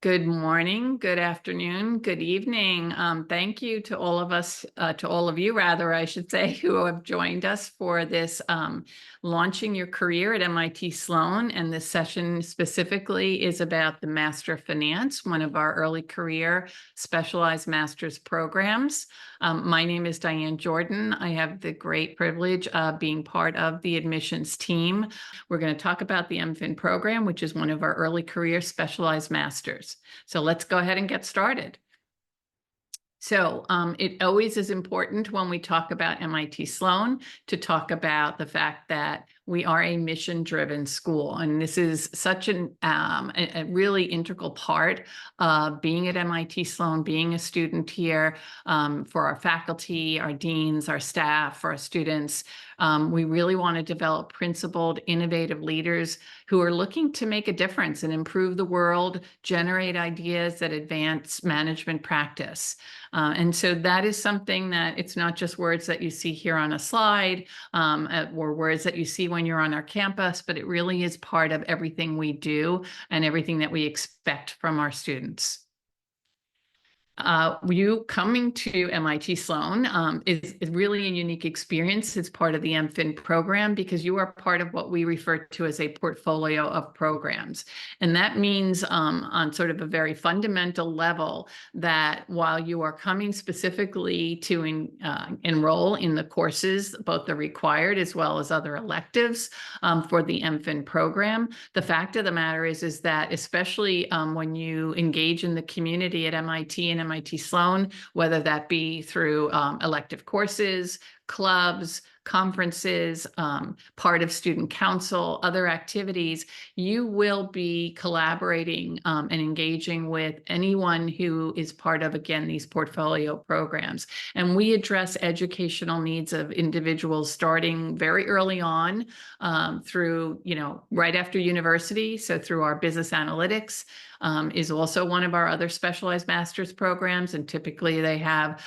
Good morning, good afternoon, good evening. Thank you to all of us, to all of you, rather, I should say, who have joined us for this Launching Your Career at MIT Sloan. And this session specifically is about the Master of Finance, one of our early career specialized master's programs. My name is Diane Jordan. I have the great privilege of being part of the admissions team. We're going to talk about the MFIn program, which is one of our early career specialized masters. So let's go ahead and get started. So it always is important when we talk about MIT Sloan to talk about the fact that we are a mission-driven school. And this is such a really integral part of being at MIT Sloan, being a student here, for our faculty, our deans, our staff, for our students. We really want to develop principled, innovative leaders who are looking to make a difference and improve the world, generate ideas that advance management practice. And so that is something that it's not just words that you see here on a slide or words that you see when you're on our campus, but it really is part of everything we do and everything that we expect from our students. You coming to MIT Sloan is really a unique experience. It's part of the MFIn program because you are part of what we refer to as a portfolio of programs. And that means on sort of a very fundamental level that while you are coming specifically to enroll in the courses, both the required as well as other electives for the MFIn program, the fact of the matter is that especially when you engage in the community at MIT and MIT Sloan, whether that be through elective courses, clubs, conferences, part of student council, other activities, you will be collaborating and engaging with anyone who is part of, again, these portfolio programs. And we address educational needs of individuals starting very early on through, right after university. So through our business analytics, is also one of our other specialized master's programs. And typically they have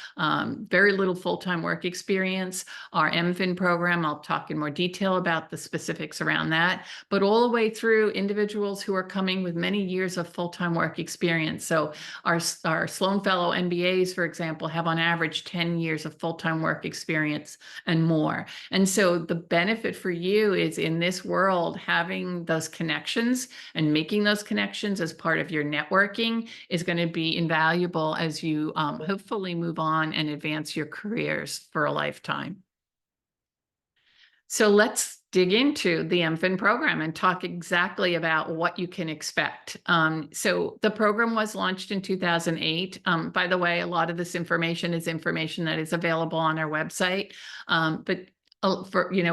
very little full-time work experience. Our MFIn program, I'll talk in more detail about the specifics around that, but all the way through individuals who are coming with many years of full-time work experience. So our Sloan Fellow MBAs, for example, have on average 10 years of full-time work experience and more. And so the benefit for you is in this world, having those connections and making those connections as part of your networking is going to be invaluable as you hopefully move on and advance your careers for a lifetime. So let's dig into the MFIn program and talk exactly about what you can expect. So the program was launched in 2008. By the way, a lot of this information is information that is available on our website. But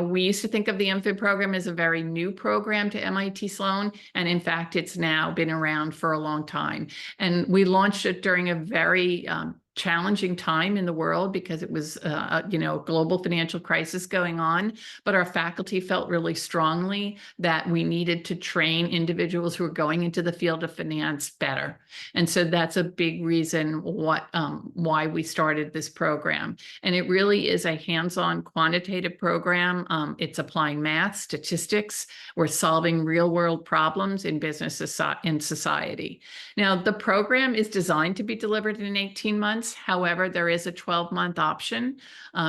we used to think of the MFIn program as a very new program to MIT Sloan, and in fact, it's now been around for a long time. And we launched it during a very challenging time in the world because it was, a global financial crisis going on. But our faculty felt really strongly that we needed to train individuals who are going into the field of finance better. And so that's a big reason why we started this program. And it really is a hands-on quantitative program. It's applying math, statistics. We're solving real-world problems in business and society. Now, the program is designed to be delivered in 18 months. However, there is a 12-month option.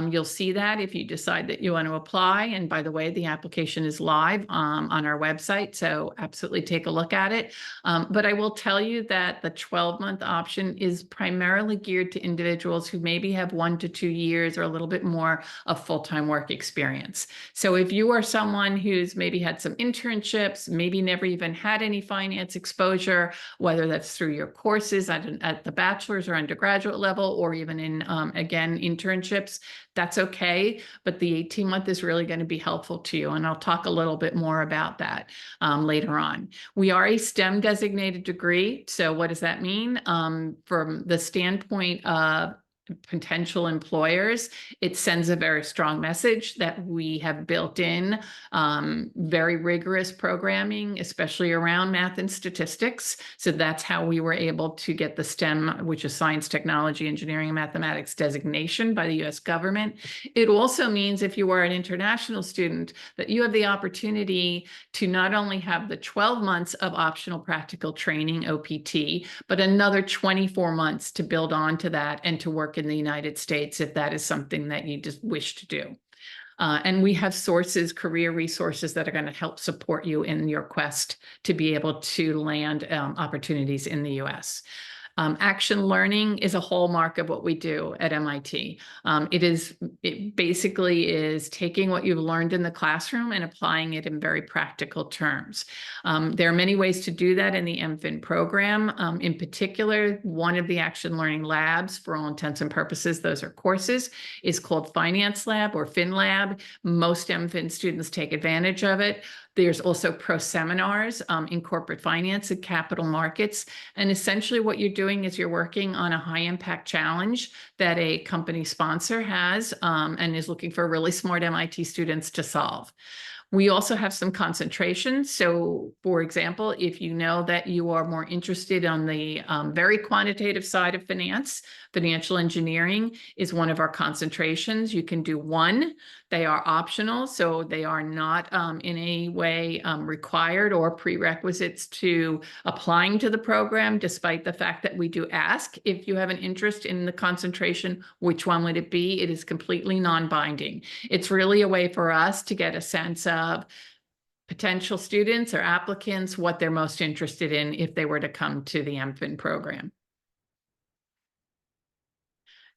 You'll see that if you decide that you want to apply. And by the way, the application is live on our website, so absolutely take a look at it. But I will tell you that the 12-month option is primarily geared to individuals who maybe have 1 to 2 years or a little bit more of full-time work experience. So if you are someone who's maybe had some internships, maybe never even had any finance exposure, whether that's through your courses at the bachelor's or undergraduate level, or even in, again, internships, that's okay. But the 18-month is really going to be helpful to you. And I'll talk a little bit more about that later on. We are a STEM designated degree. So what does that mean? From the standpoint of potential employers, it sends a very strong message that we have built in very rigorous programming, especially around math and statistics. So that's how we were able to get the STEM, which is science, technology, engineering, and mathematics designation by the US government. It also means if you are an international student that you have the opportunity to not only have the 12 months of optional practical training, OPT, but another 24 months to build onto that and to work in the United States if that is something that you just wish to do. And we have sources, career resources that are going to help support you in your quest to be able to land opportunities in the US. Action learning is a hallmark of what we do at MIT. It basically is taking what you've learned in the classroom and applying it in very practical terms. There are many ways to do that in the MFIn program. In particular, one of the action learning labs, for all intents and purposes, those are courses, is called Finance Lab or FinLab. Most MFIn students take advantage of it. There's also pro seminars in corporate finance and capital markets. And essentially what you're doing is you're working on a high impact challenge that a company sponsor has and is looking for really smart MIT students to solve. We also have some concentration. So for example, if you know that you are more interested on the very quantitative side of finance, financial engineering is one of our concentrations. You can do one. They are optional, so they are not in any way required or prerequisites to applying to the program, despite the fact that we do ask if you have an interest in the concentration, which one would it be? It is completely non-binding. It's really a way for us to get a sense of potential students or applicants, what they're most interested in if they were to come to the MFIn program.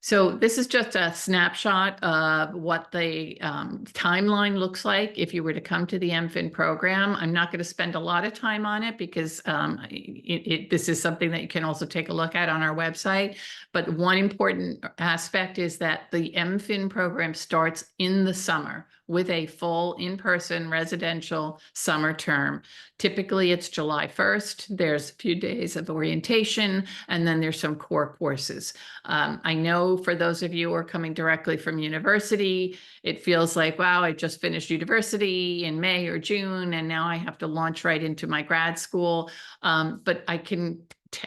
So this is just a snapshot of what the timeline looks like if you were to come to the MFIn program. I'm not going to spend a lot of time on it because this is something that you can also take a look at on our website. But one important aspect is that the MFIn program starts in the summer with a full in-person residential summer term. Typically, it's July 1st. There's a few days of orientation, and then there's some core courses. I know for those of you who are coming directly from university, it feels like, wow, I just finished university in May or June, and now I have to launch right into my grad school. But I can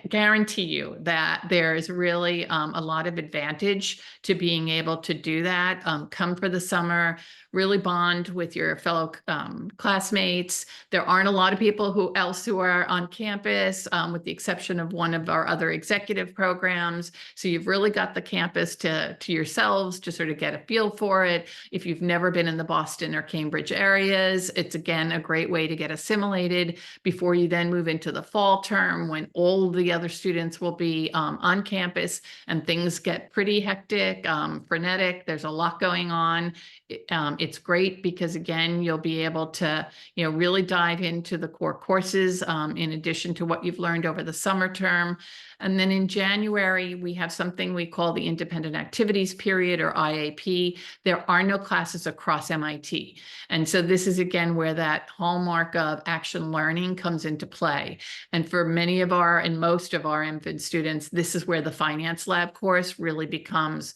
guarantee you that there is really a lot of advantage to being able to do that. Come for the summer, really bond with your fellow classmates. There aren't a lot of people who are on campus, with the exception of one of our other executive programs. So you've really got the campus to yourselves to sort of get a feel for it. If you've never been in the Boston or Cambridge areas, it's again a great way to get assimilated before you then move into the fall term when all the other students will be on campus and things get pretty hectic, frenetic. There's a lot going on. It's great because again, you'll be able to, really dive into the core courses in addition to what you've learned over the summer term. And then in January, we have something we call the Independent Activities Period or IAP. There are no classes across MIT. And so this is again where that hallmark of action learning comes into play. And for many of and most of our MFIn students, this is where the Finance Lab course really becomes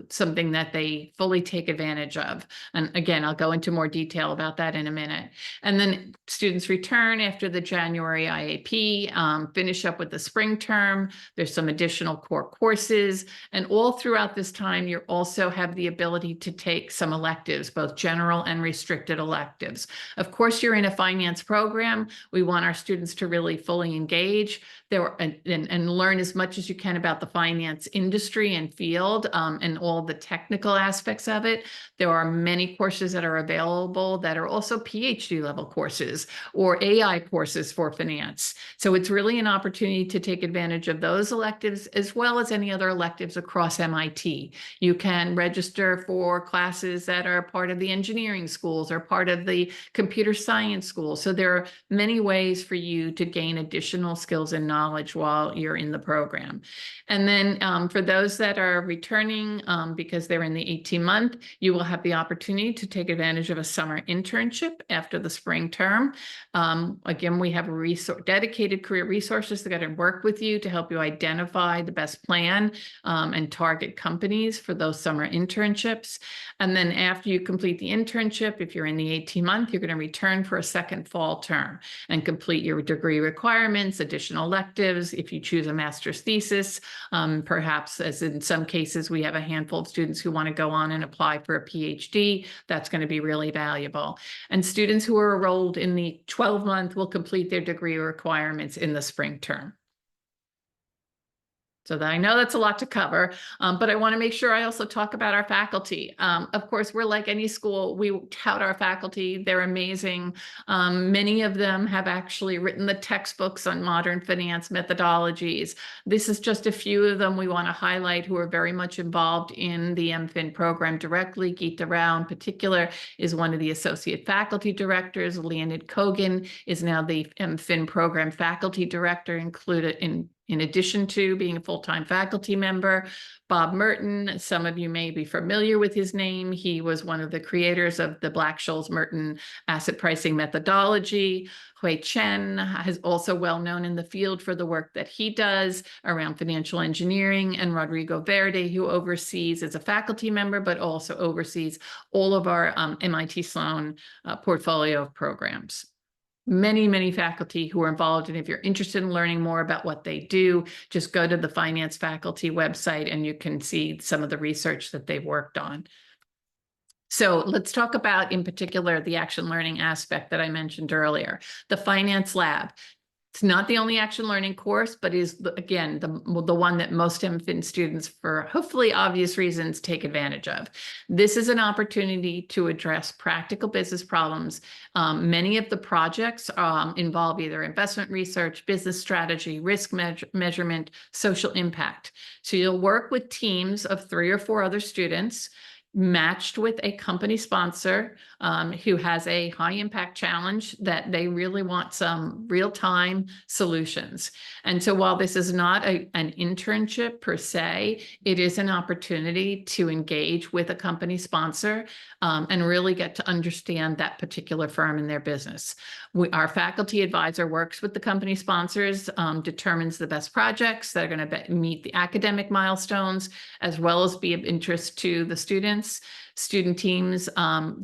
something that they fully take advantage of. And again, I'll go into more detail about that in a minute. And then students return after the January IAP, finish up with the spring term. There's some additional core courses. And all throughout this time, you also have the ability to take some electives, both general and restricted electives. Of course, you're in a finance program. We want our students to really fully engage and learn as much as you can about the finance industry and field and all the technical aspects of it. There are many courses that are available that are also PhD level courses or AI courses for finance. So it's really an opportunity to take advantage of those electives as well as any other electives across MIT. You can register for classes that are part of the engineering schools or part of the computer science schools. So there are many ways for you to gain additional skills and knowledge while you're in the program. And then for those that are returning because they're in the 18-month, you will have the opportunity opportunity to take advantage of a summer internship after the spring term. Again, we have dedicated career resources that are going to work with you to help you identify the best plan and target companies for those summer internships. And then after you complete the internship, if you're in the 18-month, you're going to return for a second fall term and complete your degree requirements, additional electives. If you choose a master's thesis, perhaps, as in some cases, we have a handful of students who want to go on and apply for a PhD. That's going to be really valuable. And students who are enrolled in the 12-month will complete their degree requirements in the spring term. So I know that's a lot to cover, but I want to make sure I also talk about our faculty. Of course, we're like any school. We tout our faculty. They're amazing. Many of them have actually written the textbooks on modern finance methodologies. This is just a few of them we want to highlight who are very much involved in the MFIn program directly. Geeta Rao in particular is one of the associate faculty directors. Leonid Kogan is now the MFIn program faculty director, included in addition to being a full-time faculty member. Bob Merton, some of you may be familiar with his name. He was one of the creators of the Black-Scholes-Merton asset pricing methodology. Hui Chen is also well known in the field for the work that he does around financial engineering, and Rodrigo Verde, who oversees as a faculty member, but also oversees all of our MIT Sloan portfolio of programs. Many, many faculty who are involved. And if you're interested in learning more about what they do, just go to the finance faculty website and you can see some of the research that they've worked on. So let's talk about, in particular, the action learning aspect that I mentioned earlier, the finance lab. It's not the only action learning course, but is, again, the one that most MFIn students, for hopefully obvious reasons, take advantage of. This is an opportunity to address practical business problems. Many of the projects involve either investment research, business strategy, risk measurement, social impact. So you'll work with teams of 3 or 4 other students, matched with a company sponsor who has a high impact challenge that they really want some real-time solutions. And so while this is not an internship per se, it is an opportunity to engage with a company sponsor and really get to understand that particular firm and their business. Our faculty advisor works with the company sponsors, determines the best projects that are going to meet the academic milestones, as well as be of interest to the students. Student teams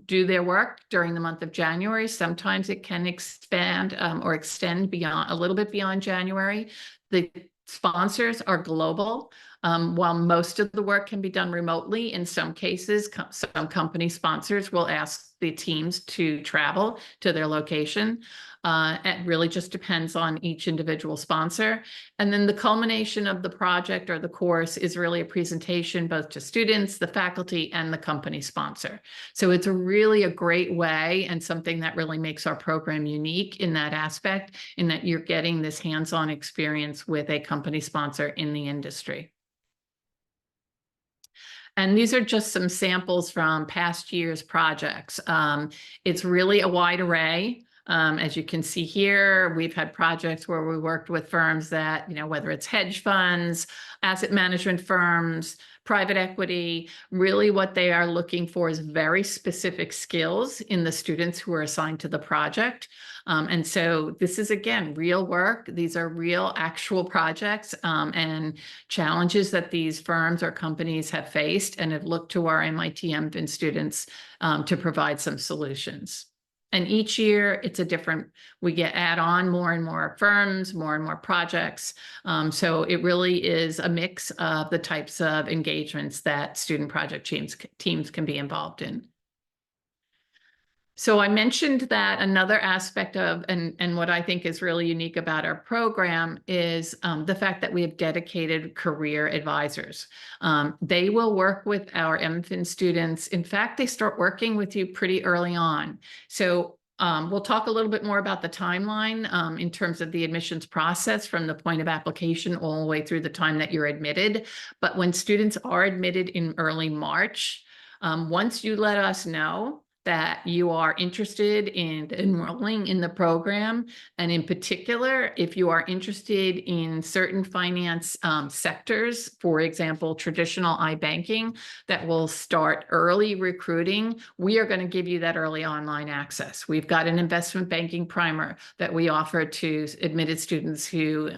do their work during the month of January. Sometimes it can expand or extend beyond a little bit beyond January. The sponsors are global. While most of the work can be done remotely, in some cases, some company sponsors will ask the teams to travel to their location. It really just depends on each individual sponsor. And then the culmination of the project or the course is really a presentation both to students, the faculty, and the company sponsor. So it's really a great way and something that really makes our program unique in that aspect, in that you're getting this hands-on experience with a company sponsor in the industry. And these are just some samples from past year's projects. It's really a wide array. As you can see here, we've had projects where we worked with firms that, whether it's hedge funds, asset management firms, private equity, really what they are looking for is very specific skills in the students who are assigned to the project. And so this is, again, real work. These are real actual projects and challenges that these firms or companies have faced and have looked to our MIT MFIn students to provide some solutions. And each year it's a different, we add on more and more firms, more and more projects. So it really is a mix of the types of engagements that student project teams can be involved in. So I mentioned that another aspect of, and what I think is really unique about our program is the fact that we have dedicated career advisors. They will work with our MFIn students. In fact, they start working with you pretty early on. So we'll talk a little bit more about the timeline in terms of the admissions process from the point of application all the way through the time that you're admitted. But when students are admitted in early March, once you let us know that you are interested in enrolling in the program. And in particular, if you are interested in certain finance sectors, for example, traditional iBanking, that will start early recruiting, we are going to give you that early online access. We've got an investment banking primer that we offer to admitted students who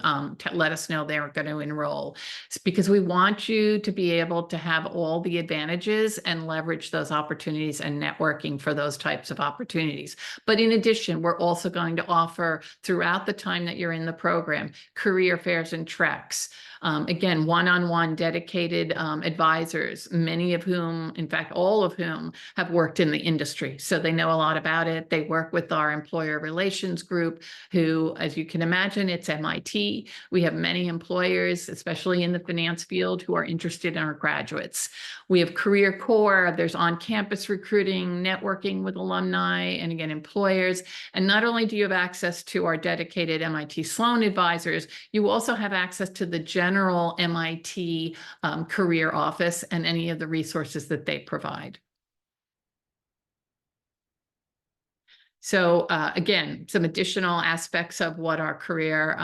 let us know they're going to enroll. It's because we want you to be able to have all the advantages and leverage those opportunities and networking for those types of opportunities. But in addition, we're also going to offer throughout the time that you're in the program, career fairs and treks. Again, one-on-one dedicated advisors, many of whom, in fact, all of whom have worked in the industry. So they know a lot about it. They work with our employer relations group, who, as you can imagine, it's MIT. We have many employers, especially in the finance field, who are interested in our graduates. We have Career Corps, there's on-campus recruiting, networking with alumni, and again, employers. And not only do you have access to our dedicated MIT Sloan advisors, you also have access to the general MIT career office and any of the resources that they provide. So again, some additional aspects of what our career,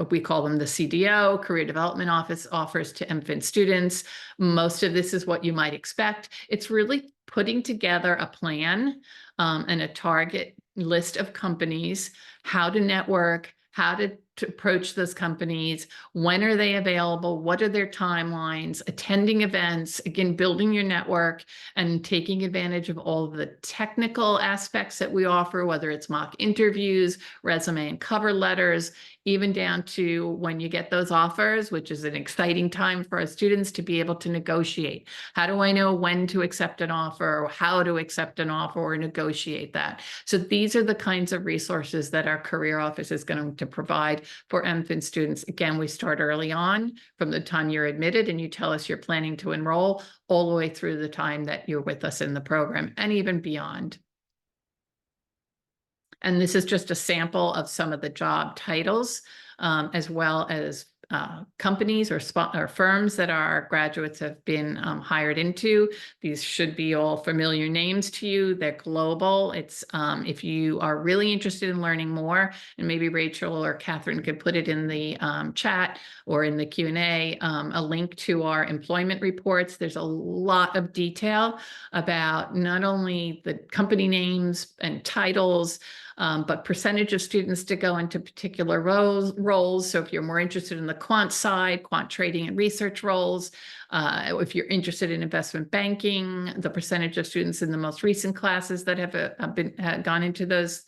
we call them the CDO, Career Development Office, offers to MFIn students. Most of this is what you might expect. It's really putting together a plan and a target list of companies, how to network, how to approach those companies, when are they available, what are their timelines, attending events, again, building your network and taking advantage of all of the technical aspects that we offer, whether it's mock interviews, resume and cover letters, even down to when you get those offers, which is an exciting time for our students to be able to negotiate. How do I know when to accept an offer, or how to accept an offer or negotiate that? So these are the kinds of resources that our career office is going to provide for MFIn students. Again, we start early on from the time you're admitted and you tell us you're planning to enroll, all the way through the time that you're with us in the program and even beyond. And this is just a sample of some of the job titles, as well as companies or firms that our graduates have been hired into. These should be all familiar names to you. They're global. It's if you are really interested in learning more, and maybe Rachel or Catherine could put it in the chat or in the Q&A, a link to our employment reports. There's a lot of detail about not only the company names and titles, but percentage of students to go into particular roles. So if you're more interested in the quant side, quant trading and research roles, if you're interested in investment banking, the percentage of students in the most recent classes that have gone into those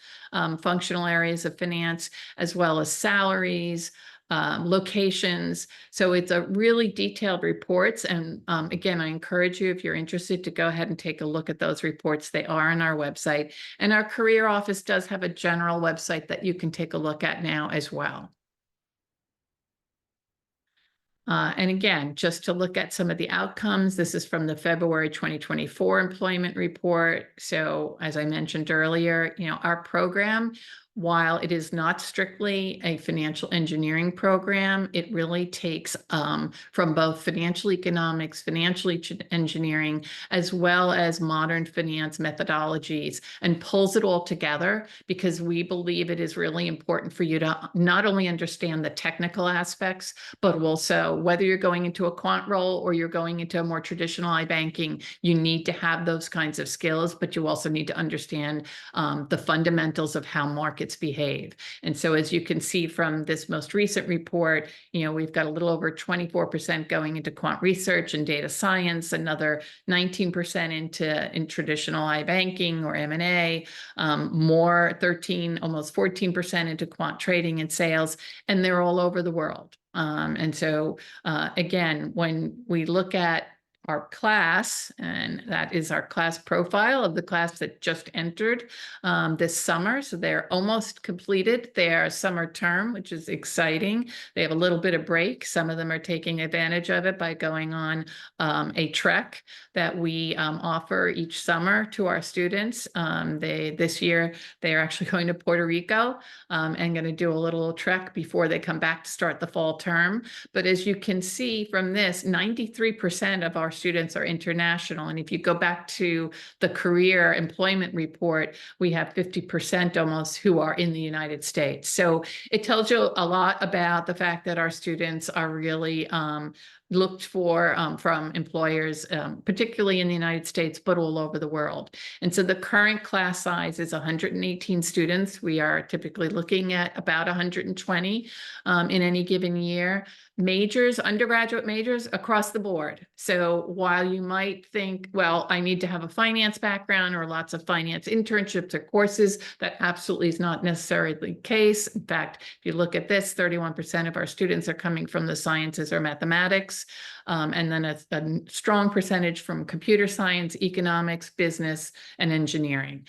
functional areas of finance, as well as salaries, locations. So it's a really detailed reports. And again, I encourage you, if you're interested, to go ahead and take a look at those reports. They are on our website. And our career office does have a general website that you can take a look at now as well. And again, just to look at some of the outcomes, this is from the February 2024 employment report. So as I mentioned earlier, our program, while it is not strictly a financial engineering program, it really takes from both financial economics, financial engineering, as well as modern finance methodologies, and pulls it all together, because we believe it is really important for you to not only understand the technical aspects, but also whether you're going into a quant role or you're going into a more traditional iBanking, you need to have those kinds of skills, but you also need to understand the fundamentals of how markets behave. And so as you can see from this most recent report, we've got a little over 24% going into quant research and data science, another 19% in traditional iBanking or M&A, more 13, almost 14% into quant trading and sales, and they're all over the world. And so again, when we look at our class, and that is our class profile of the class that just entered this summer. So they're almost completed their summer term, which is exciting. They have a little bit of break. Some of them are taking advantage of it by going on a trek that we offer each summer to our students. This year, they are actually going to Puerto Rico and going to do a little trek before they come back to start the fall term. But as you can see from this, 93% of our students are international. And if you go back to the career employment report, we have 50% almost who are in the United States. So it tells you a lot about the fact that our students are really looked for from employers, particularly in the United States, but all over the world. And so the current class size is 118 students. We are typically looking at about 120 in any given year. Majors, undergraduate majors across the board. So while you might think, well, I need to have a finance background or lots of finance internships or courses, that absolutely is not necessarily the case. In fact, if you look at this, 31% of our students are coming from the sciences or mathematics, and then a strong percentage from computer science, economics, business, and engineering.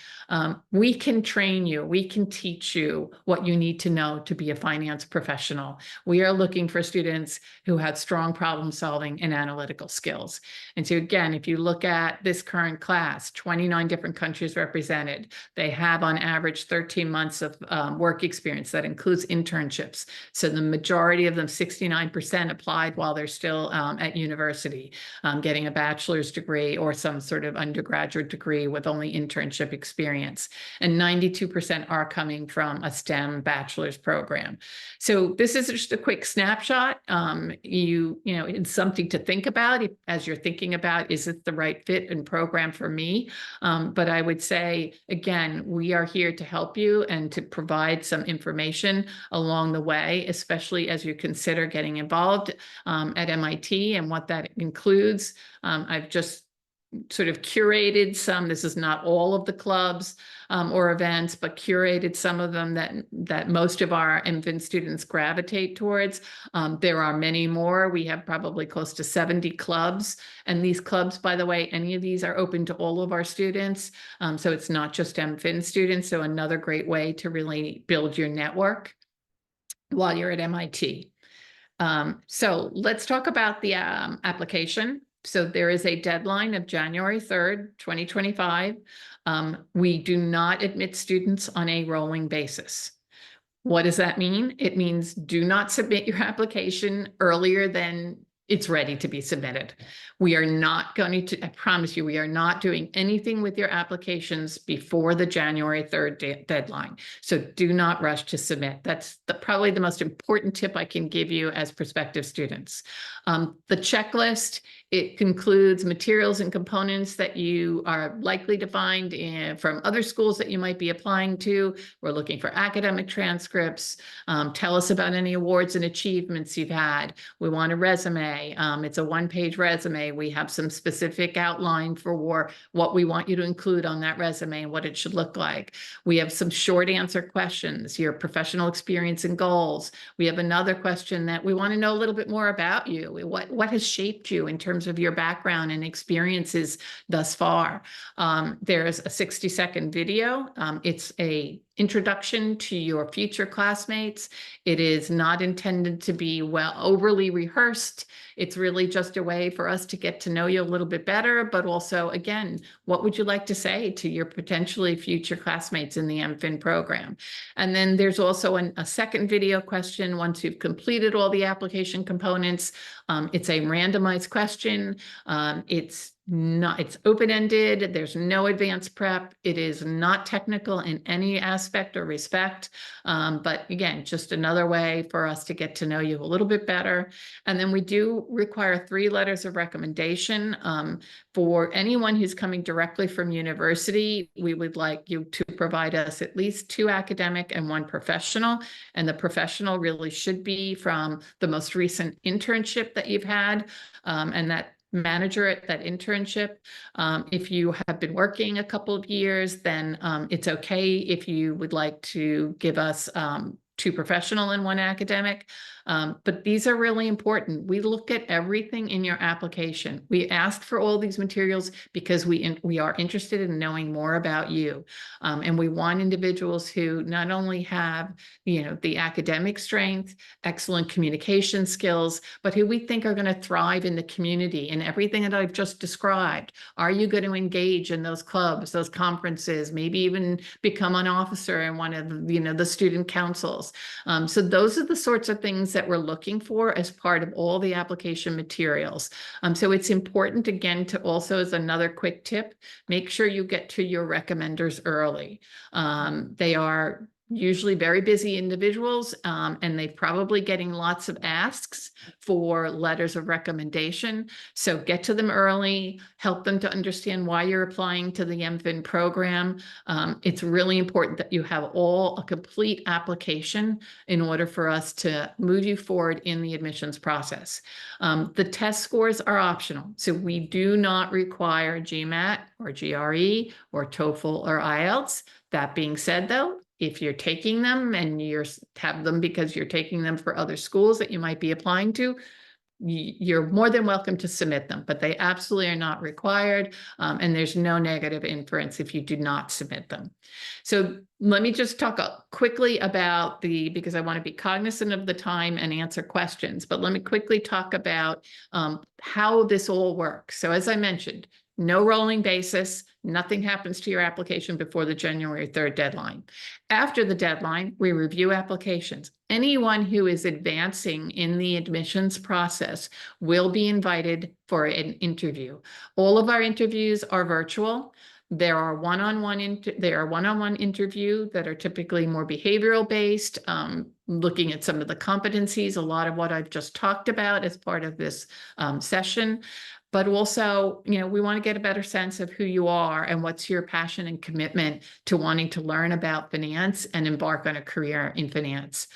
We can train you, we can teach you what you need to know to be a finance professional. We are looking for students who have strong problem solving and analytical skills. And so again, if you look at this current class, 29 different countries represented, they have on average 13 months of work experience. That includes internships. So the majority of them, 69%, applied while they're still at university, getting a bachelor's degree or some sort of undergraduate degree with only internship experience. And 92% are coming from a STEM bachelor's program. So this is just a quick snapshot. You know, it's something to think about as you're thinking about, is it the right fit and program for me? But I would say, again, we are here to help you and to provide some information along the way, especially as you consider getting involved at MIT and what that includes. I've just sort of curated some. This is not all of the clubs or events, but curated some of them that most of our MFIn students gravitate towards. There are many more. We have probably close to 70 clubs. And these clubs, by the way, any of these are open to all of our students. So it's not just MFIn students. So another great way to really build your network while you're at MIT. So let's talk about the application. So there is a deadline of January 3rd, 2025. We do not admit students on a rolling basis. What does that mean? It means do not submit your application earlier than it's ready to be submitted. We are not going to, I promise you, we are not doing anything with your applications before the January 3rd deadline. So do not rush to submit. That's probably the most important tip I can give you as prospective students. The checklist, it includes materials and components that you are likely to find from other schools that you might be applying to. We're looking for academic transcripts. Tell us about any awards and achievements you've had. We want a resume. It's a one-page resume. We have some specific outline for what we want you to include on that resume and what it should look like. We have some short answer questions, your professional experience and goals. We have another question that we want to know a little bit more about you. What has shaped you in terms of your background and experiences thus far? There's a 60-second video. It's a introduction to your future classmates. It is not intended to be overly rehearsed. It's really just a way for us to get to know you a little bit better, but also, again, what would you like to say to your potentially future classmates in the MFIN program? And then there's also a second video question once you've completed all the application components. It's a randomized question. It's open-ended. There's no advanced prep. It is not technical in any aspect or respect. But again, just another way for us to get to know you a little bit better. And then we do require 3 letters of recommendation. For anyone who's coming directly from university, we would like you to provide us at least 2 academic and 1 professional. And the professional really should be from the most recent internship that you've had, and that manager at that internship. If you have been working a couple of years, then it's okay if you would like to give us 2 professional and 1 academic. But these are really important. We look at everything in your application. We ask for all these materials because we are interested in knowing more about you. And we want individuals who not only have, the academic strength, excellent communication skills, but who we think are going to thrive in the community and everything that I've just described. Are you going to engage in those clubs, those conferences, maybe even become an officer in one of the student councils? materials. So those are the sorts of things that we're looking for as part of all the application materials. So it's important, again, to also, as another quick tip, make sure you get to your recommenders early. They are usually very busy individuals, and they're probably getting lots of asks for letters of recommendation. So get to them early, help them to understand why you're applying to the MFIn program. It's really important that you have a complete application in order for us to move you forward in the admissions process. The test scores are optional. So we do not require GMAT or GRE or TOEFL or IELTS. That being said, though, if you're taking them and you have them because you're taking them for other schools that you might be applying to, you're more than welcome to submit them, but they absolutely are not required. And there's no negative inference if you do not submit them. So let me just talk quickly about because I want to be cognizant of the time and answer questions, but let me quickly talk about how this all works. So as I mentioned, no rolling basis, nothing happens to your application before the January 3rd deadline. After the deadline, we review applications. Anyone who is advancing in the admissions process will be invited for an interview. All of our interviews are virtual. There are one-on-one interview that are typically more behavioral based, looking at some of the competencies, a lot of what I've just talked about as part of this session. But also, we want to get a better sense of who you are and what's your passion and commitment to wanting to learn about finance and embark on a career in finance.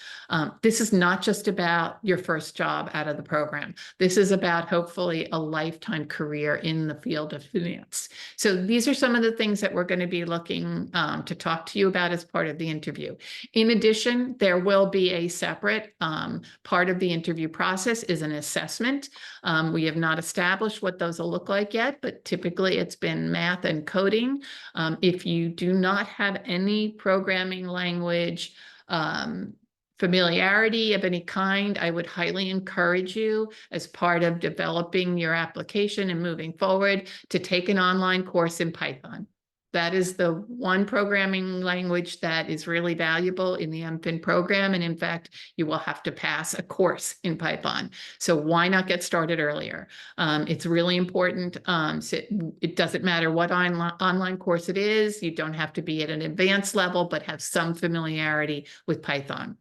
This is not just about your first job out of the program. This is about hopefully a lifetime career in the field of finance. So these are some of the things that we're going to be looking to talk to you about as part of the interview. In addition, there will be a separate part of the interview process is an assessment. We have not established what those will look like yet, but typically it's been math and coding. If you do not have any programming language familiarity of any kind, I would highly encourage you, as part of developing your application and moving forward, to take an online course in Python. That is the one programming language that is really valuable in the MFIN program. And in fact, you will have to pass a course in Python. So why not get started earlier? It's really important. So it doesn't matter what online course it is. You don't have to be at an advanced level, but have some familiarity with Python.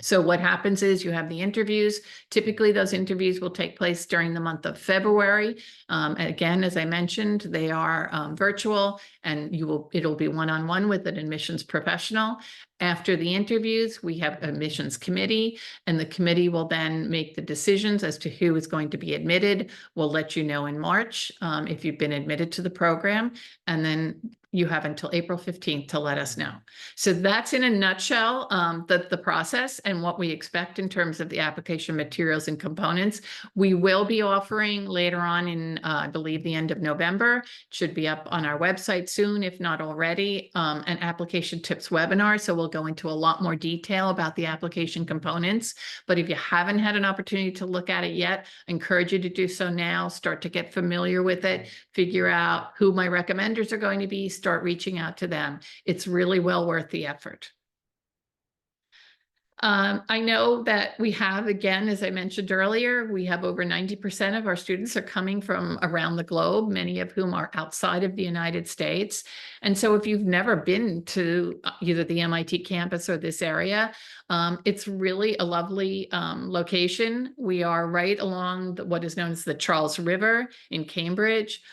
So what happens is you have the interviews. Typically, those interviews will take place during the month of February. Again, as I mentioned, they are virtual, and it'll be one-on-one with an admissions professional. After the interviews, we have an admissions committee, and the committee will then make the decisions as to who is going to be admitted. We'll let you know in March if you've been admitted to the program, and then you have until April 15th to let us know. So that's in a nutshell the process and what we expect in terms of the application materials and components. We will be offering later on in, I believe, the end of November, should be up on our website soon, if not already, an application tips webinar. So we'll go into a lot more detail about the application components. But if you haven't had an opportunity to look at it yet, I encourage you to do so now. Start to get familiar with it, figure out who my recommenders are going to be, start reaching out to them. It's really well worth the effort. I know that we have, again, as I mentioned earlier, we have over 90% of our students are coming from around the globe, many of whom are outside of the United States. And so if you've never been to either the MIT campus or this area, it's really a lovely location. We are right along what is known as the Charles River in Cambridge.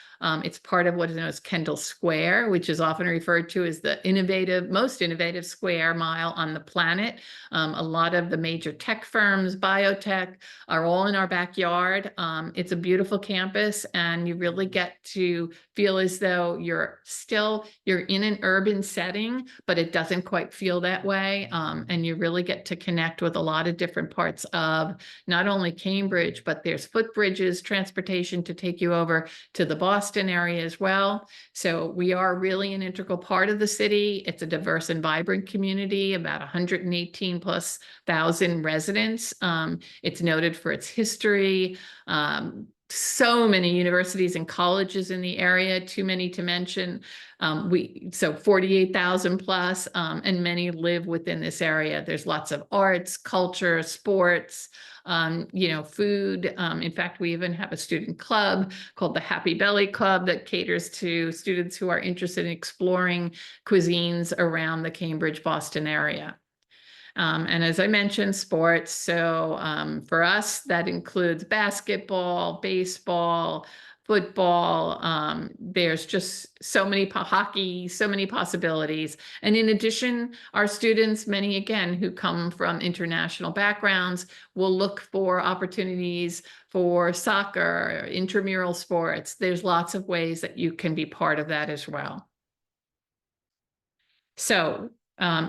It's part of what is known as Kendall Square, which is often referred to as the most innovative square mile on the planet. A lot of the major tech firms, biotech, are all in our backyard. It's a beautiful campus, and you really get to feel as though you're in an urban setting, but it doesn't quite feel that way. And you really get to connect with a lot of different parts of not only Cambridge, but there's footbridges, transportation to take you over to the Boston area as well. So we are really an integral part of the city. It's a diverse and vibrant community, about 118,000+ residents. It's noted for its history, so many universities and colleges in the area, too many to mention. So 48,000 plus, and many live within this area. There's lots of arts, culture, sports, food. In fact, we even have a student club called the Happy Belly Club that caters to students who are interested in exploring cuisines around the Cambridge, Boston area. And as I mentioned, sports. So for us, that includes basketball, baseball, football. There's just so many hockey, so many possibilities. And in addition, our students, many again, who come from international backgrounds, will look for opportunities for soccer, intramural sports. There's lots of ways that you can be part of that as well. So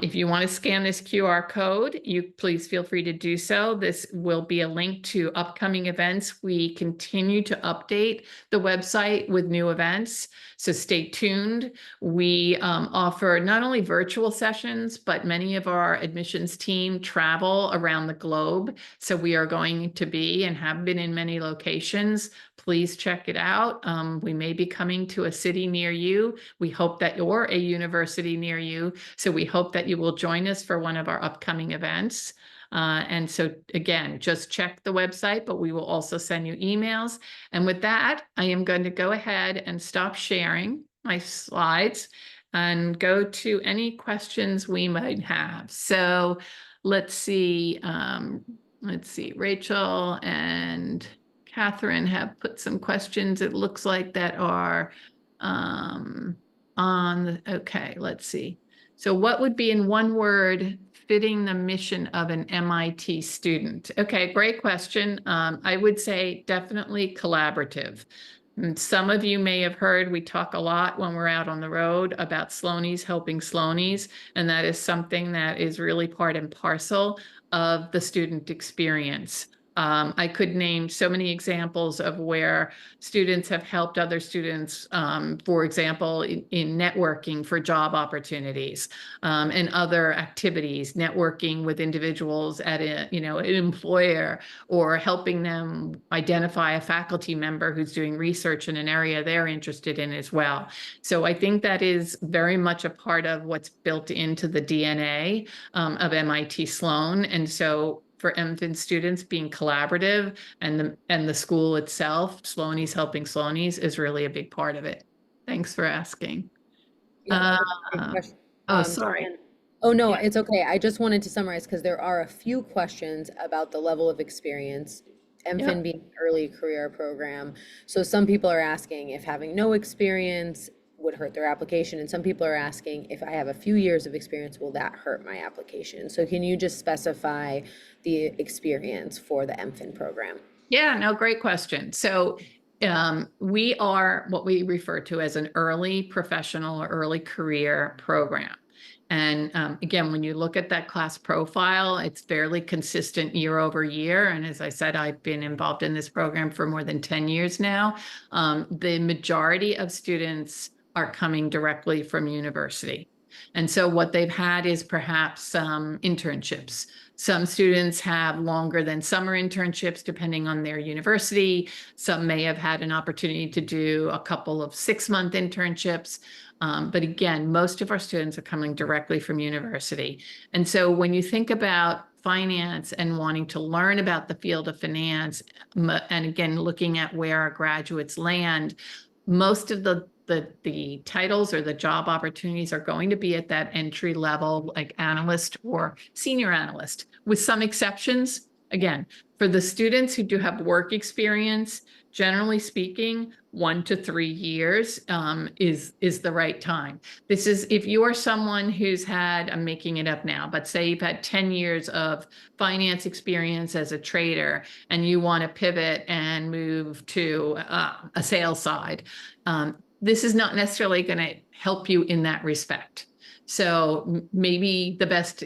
if you want to scan this QR code, you please feel free to do so. This will be a link to upcoming events. We continue to update the website with new events, so stay tuned. We offer not only virtual sessions, but many of our admissions team travel around the globe. So we are going to be and have been in many locations. Please check it out. We may be coming to a city near you. We hope that you're a university near you. So we hope that you will join us for one of our upcoming events. And so again, just check the website, but we will also send you emails. And with that, I am going to go ahead and stop sharing my slides and go to any questions we might have. So let's see, Rachel and Catherine have put some questions, it looks like, that are okay, let's see. So what would be in one word fitting the mission of an MIT student? Okay, great question. I would say definitely collaborative. And some of you may have heard we talk a lot when we're out on the road about Sloanies helping Sloanies, and that is something that is really part and parcel of the student experience. I could name so many examples of where students have helped other students, for example, in networking for job opportunities, and other activities, networking with individuals at an employer, or helping them identify a faculty member who's doing research in an area they're interested in as well. So I think that is very much a part of what's built into the DNA of MIT Sloan. And so for MFIn students, being collaborative and the school itself, Sloanies helping Sloanies, is really a big part of it. Thanks for asking. Yeah, that's a great question. Sorry. Diane. Oh, no, Yeah. it's okay. I just wanted to summarize because there are a few questions about the level of experience, MFIN Yep. being an early career program. So some people are asking if having no experience would hurt their application, and some people are asking if I have a few years of experience, will that hurt my application? So can you just specify the experience for the MFIN program? Yeah, no, great question. So we are what we refer to as an early professional or early career program. And again, when you look at that class profile, it's fairly consistent year over year. And as I said, I've been involved in this program for more than 10 years now. The majority of students are coming directly from university. And so what they've had is perhaps some internships. Some students have longer than summer internships, depending on their university. Some may have had an opportunity to do a couple of 6-month internships. But again, most of our students are coming directly from university. And so when you think about finance and wanting to learn about the field of finance, and again, looking at where our graduates land, most of the titles or the job opportunities are going to be at that entry level, like analyst or senior analyst, with some exceptions. Again, for the students who do have work experience, generally speaking, 1 to 3 years is the right time. This is if you are someone who's had, I'm making it up now, but say you've had 10 years of finance experience as a trader and you want to pivot and move to a sales side. This is not necessarily going to help you in that respect. So maybe the best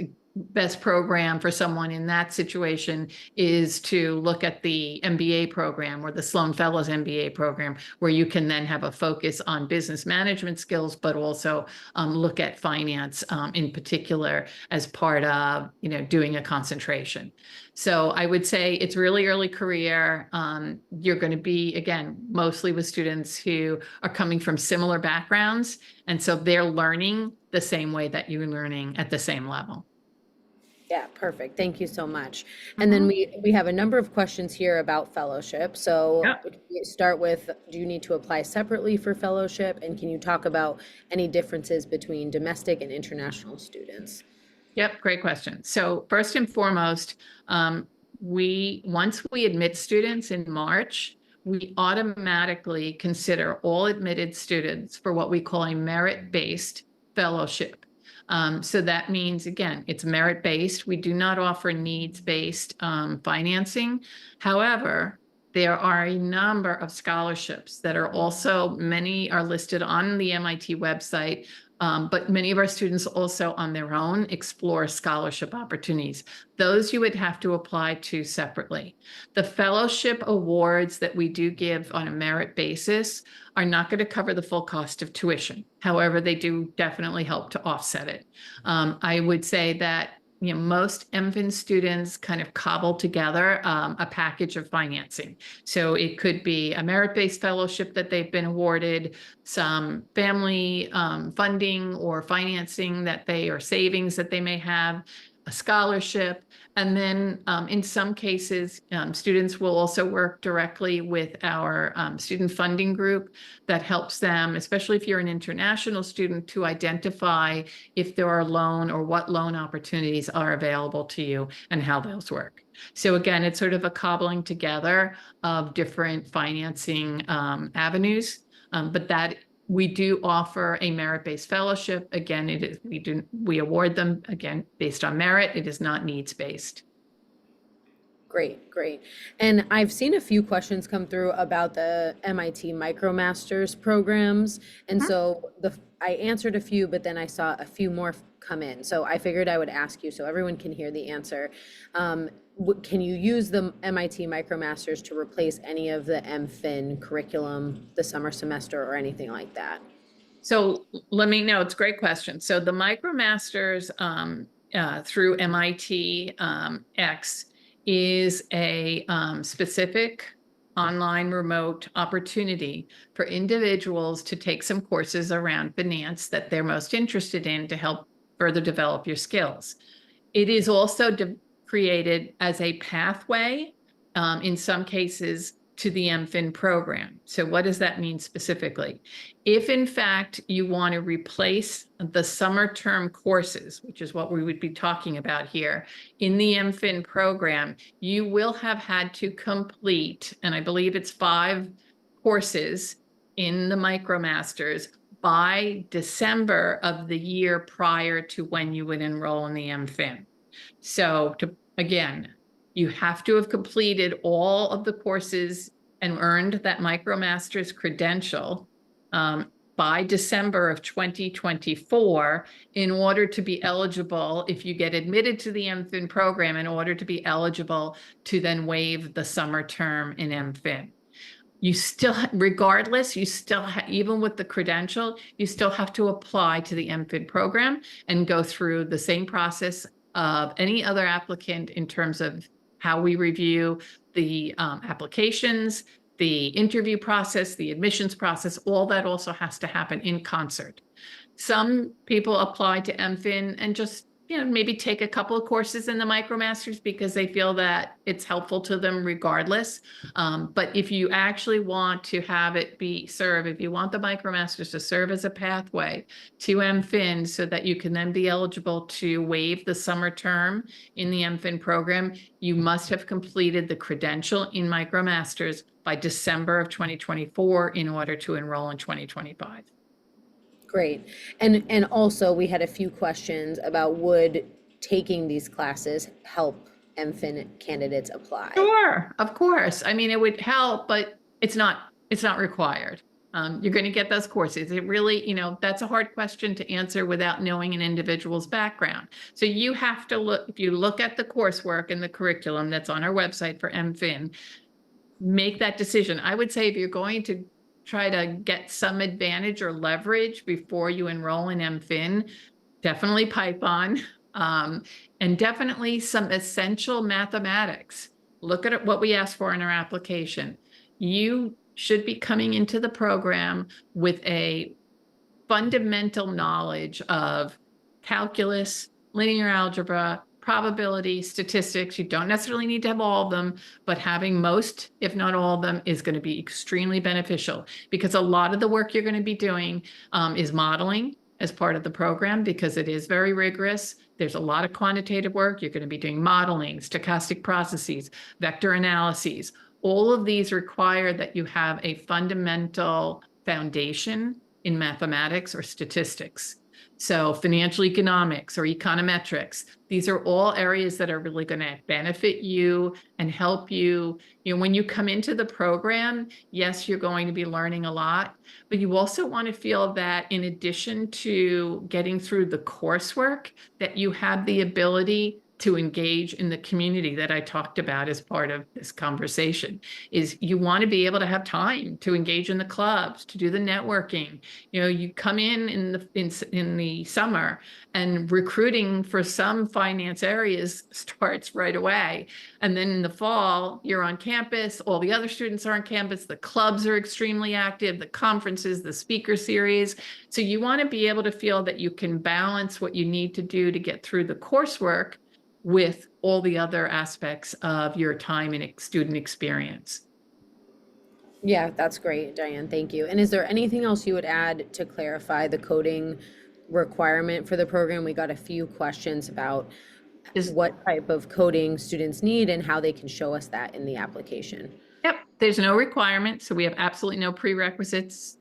best program for someone in that situation is to look at the MBA program or the Sloan Fellows MBA program, where you can then have a focus on business management skills, but also look at finance in particular as part of, doing a concentration. So I would say it's really early career. You're going to be, again, mostly with students who are coming from similar backgrounds. And so they're learning the same way that you're learning at the same level. Yeah, perfect. Thank you so much. And then we have a number of questions here about fellowship. So Yep. we start with, do you need to apply separately for fellowship? And can you talk about any differences between domestic and international students? Yep, great question. So first and foremost, once we admit students in March, we automatically consider all admitted students for what we call a merit-based fellowship. So that means, again, it's merit-based. We do not offer needs-based financing. However, there are a number of scholarships that are also, many are listed on the MIT website, but many of our students also on their own explore scholarship opportunities. Those you would have to apply to separately. The fellowship awards that we do give on a merit basis are not going to cover the full cost of tuition. However, they do definitely help to offset it. I would say that most MFIn students kind of cobble together a package of financing. So it could be a merit-based fellowship that they've been awarded, some family funding or financing that or savings that they may have, a scholarship. And then in some cases, students will also work directly with our student funding group that helps them, especially if you're an international student, to identify if there are loan or what loan opportunities are available to you and how those work. So again, it's sort of a cobbling together of different financing avenues, but that we do offer a merit-based fellowship. Again, we award them again based on merit. It is not needs-based. Great, great. And I've seen a few questions come through about the MIT MicroMasters programs. And so I answered a few, but then I saw a few more come in. So I figured I would ask you so everyone can hear the answer. Can you use the MIT MicroMasters to replace any of the MFIn curriculum, the summer semester, or anything like that? So let me know. It's a great question. So the MicroMasters through MIT X is a specific online remote opportunity for individuals to take some courses around finance that they're most interested in to help further develop your skills. It is also created as a pathway, in some cases, to the MFIN program. So what does that mean specifically? If in fact you want to replace the summer term courses, which is what we would be talking about here, in the MFIN program, you will have had to complete, and I believe it's 5 courses in the MicroMasters by December of the year prior to when you would enroll in the MFIN. So again, you have to have completed all of the courses and earned that MicroMasters credential by December of 2024 in order to be eligible, if you get admitted to the MFIN program, in order to be eligible to then waive the summer term in MFIN. You still, regardless, you still even with the credential, you still have to apply to the MFIN program and go through the same process of any other applicant in terms of how we review the applications, the interview process, the admissions process. All that also has to happen in concert. Some people apply to MFIN and just maybe take a couple of courses in the MicroMasters because they feel that it's helpful to them regardless. But if you actually want to have it if you want the MicroMasters to serve as a pathway to MFIN so that you can then be eligible to waive the summer term in the MFIN program, you must have completed the credential in MicroMasters by December of 2024 in order to enroll in 2025. Great. And also we had a few questions about would taking these classes help MFIN candidates apply? Sure, of course. I mean, it would help, but it's not required. You're going to get those courses. It really, that's a hard question to answer without knowing an individual's background. So you have to look, if you look at the coursework and the curriculum that's on our website for MFIN, make that decision. I would say if you're going to try to get some advantage or leverage before you enroll in MFIN, definitely Python, and definitely some essential mathematics. Look at what we asked for in our application. You should be coming into the program with a fundamental knowledge of calculus, linear algebra, probability, statistics. You don't necessarily need to have all of them, but having most, if not all of them, is going to be extremely beneficial, because a lot of the work you're going to be doing is modeling as part of the program, because it is very rigorous. There's a lot of quantitative work. You're going to be doing modeling, stochastic processes, vector analyses. All of these require that you have a fundamental foundation in mathematics or statistics. So financial economics or econometrics, these are all areas that are really going to benefit you and help you. When you come into the program, yes, you're going to be learning a lot, but you also want to feel that in addition to getting through the coursework, that you have the ability to engage in the community that I talked about as part of this conversation. Is you want to be able to have time to engage in the clubs, to do the networking. You come in the summer, and recruiting for some finance areas starts right away. And then in the fall, you're on campus, all the other students are on campus, the clubs are extremely active, the conferences, the speaker series. So you want to be able to feel that you can balance what you need to do to get through the coursework with all the other aspects of your time and student experience. Yeah, that's great, Diane. Thank you. And is there anything else you would add to clarify the coding requirement for the program? We got a few questions about what type of coding students need and how they can show us that in the application. Yep, there's no requirement. So we have absolutely no prerequisites.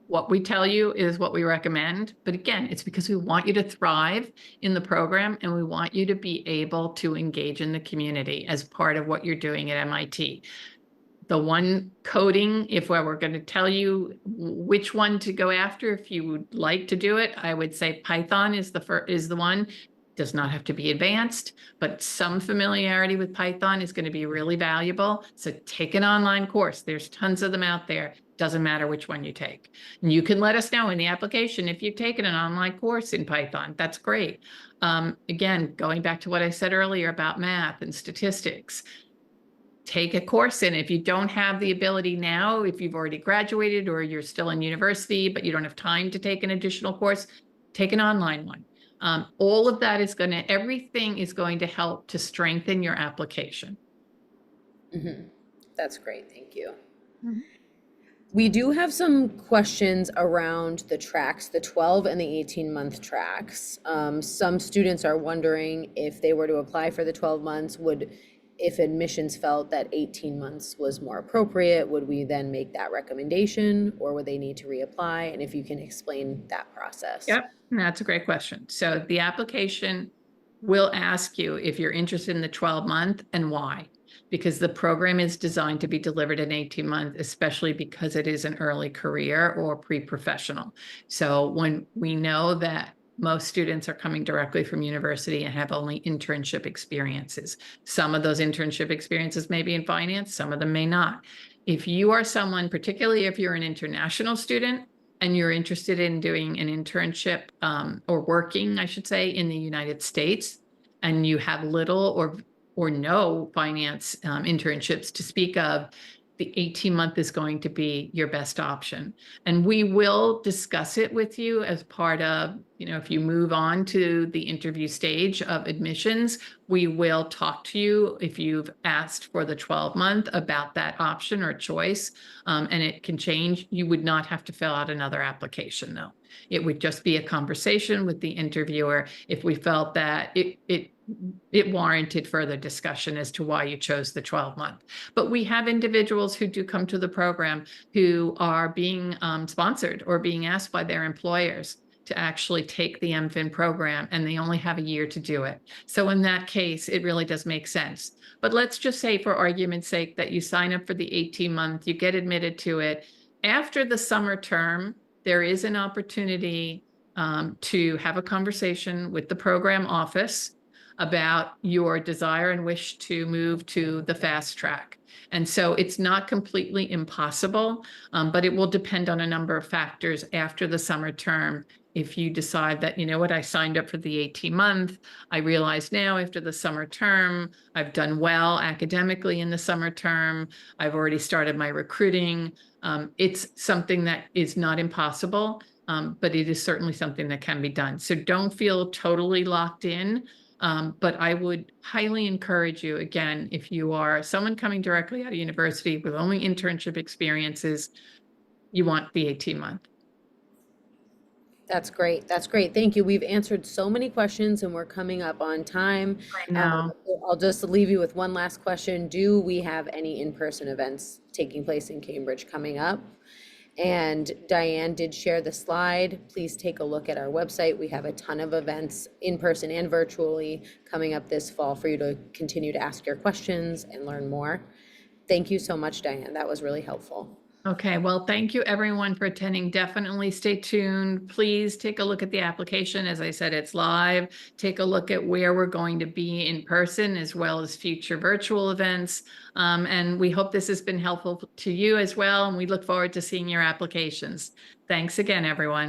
What we tell you is what we recommend. But again, it's because we want you to thrive in the program, and we want you to be able to engage in the community as part of what you're doing at MIT. The one coding, if I were going to tell you which one to go after, if you would like to do it, I would say Python is the one. Does not have to be advanced, but some familiarity with Python is going to be really valuable. So take an online course. There's tons of them out there. Doesn't matter which one you take. And you can let us know in the application if you've taken an online course in Python. That's great. Again, going back to what I said earlier about math and statistics, take a course in. If you don't have the ability now, if you've already graduated or you're still in university, but you don't have time to take an additional course, take an online one. All of that is everything is going to help to strengthen your application. Mm-hmm. That's great. Thank you. Mm-hmm. We do have some questions around the tracks, the 12 and the 18-month tracks. Some students are wondering if they were to apply for the 12 months, if admissions felt that 18 months was more appropriate, would we then make that recommendation, or would they need to reapply? And if you can explain that process. Yep, that's a great question. So the application will ask you if you're interested in the 12-month and why, because the program is designed to be delivered in 18 months, especially because it is an early career or pre-professional. So when we know that most students are coming directly from university and have only internship experiences. Some of those internship experiences may be in finance, some of them may not. If you are someone, particularly if you're an international student and you're interested in doing an internship or working, I should say, in the United States, and you have little or no finance internships to speak of, the 18-month is going to be your best option. And we will discuss it with you as part of, if you move on to the interview stage of admissions, we will talk to you if you've asked for the 12-month about that option or choice. And it can change. You would not have to fill out another application, though. It would just be a conversation with the interviewer if we felt that it warranted further discussion as to why you chose the 12-month. But we have individuals who do come to the program who are being sponsored or being asked by their employers to actually take the MFIN program, and they only have a year to do it. So in that case, it really does make sense. But let's just say, for argument's sake, that you sign up for the 18-month, you get admitted to it, After the summer term, there is an opportunity to have a conversation with the program office about your desire and wish to move to the fast track. And so it's not completely impossible, but it will depend on a number of factors after the summer term. If you decide that, you know what, I signed up for the 18-month, I realize now after the summer term, I've done well academically in the summer term, I've already started my recruiting. It's something that is not impossible, but it is certainly something that can be done. So don't feel totally locked in. But I would highly encourage you, again, if you are someone coming directly out of university with only internship experiences, you want the 18-month. That's great. That's great. Thank you. We've answered so many questions and we're coming up on time. I know. I'll just leave you with one last question. Do we have any in-person events taking place in Cambridge coming up? And Diane did share the slide. Please take a look at our website. We have a ton of events in person and virtually coming up this fall for you to continue to ask your questions and learn more. Thank you so much, Diane. That was really helpful. Okay, well, thank you everyone for attending. Definitely stay tuned. Please take a look at the application. As I said, it's live. Take a look at where we're going to be in person as well as future virtual events. And we hope this has been helpful to you as well. And we look forward to seeing your applications. Thanks again, everyone.